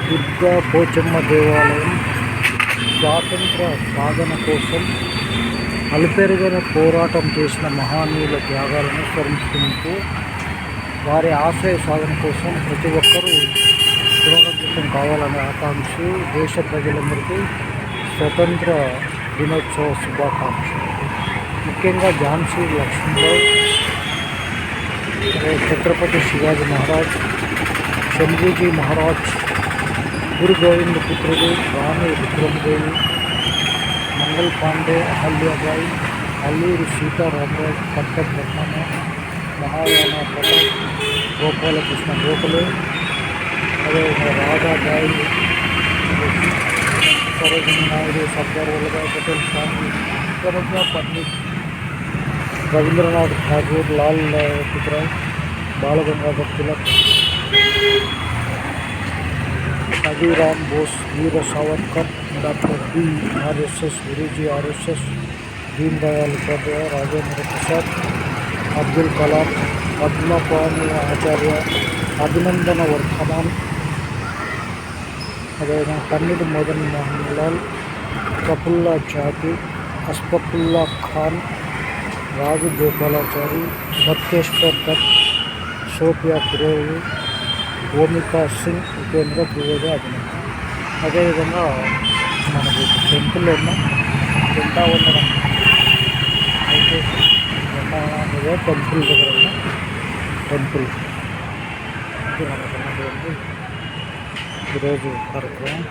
దుర్గా పోచమ్మ దేవాలయం స్వాతంత్ర సాధన కోసం అలుపెరుగని పోరాటం చేసిన మహనీయుల త్యాగాలను స్మరించుకుంటూ వారి ఆశయ సాధన కోసం ప్రతి ఒక్కరూ పునరంకితం కావాలనే ఆకాంక్ష దేశ ప్రజలందరికీ స్వతంత్ర దినోత్సవ శుభాకాంక్షలు. ముఖ్యంగా ఝాన్సీ లక్ష్మీబాయి, ఛత్రపతి శివాజీ మహారాజ్, శంభూజీ మహారాజ్, గురు గోవింద పుత్రుడు రాణి రుద్రమదేవి, మంగళ పాండే, అహల్యాబాయి, అల్లూరి సీతారామరాజు, పట్ట బ్రహ్మణ, మహారాణా ప్రతాప్, గోపాలకృష్ణ గోఖలే, అదేవిధంగా Radhabai, Sarojini Naidu, Sardar Vallabhbhai Patel, Swami Vivekananda, Pandit Rabindranath Tagore, Lal Lajpatrai, Balagangadhar Tilak, Nathuram Bose, Veer Savarkar, doctor BRSS, Guruji RSS, Deen Dayal Upadhyaya, Rajendra Prasad, Abdul Kalam, Padmapani ఆచార్య, అభినందన వర్ధమాన్, అదేవిధంగా పండిట్ మదన్ మోహన్ లాల్, ప్రఫుల్లా చాకి, అష్ఫాకుల్లా ఖాన్, రాజగోపాలాచారి, బట్కేశ్వర్ దత్, సోఫియా కురేవి, ఓమికా సింగ్, ఉపేంద్ర ద్వివేది, అభినందన. అదేవిధంగా మనకు టెంపుల్లో ఉన్న జెండా వందనం అయితే జెండా వందనం టెంపుల్ దగ్గర ఉన్న టెంపుల్ ఇది మనకు ఉన్నటువంటి ఈరోజు కార్యక్రమం.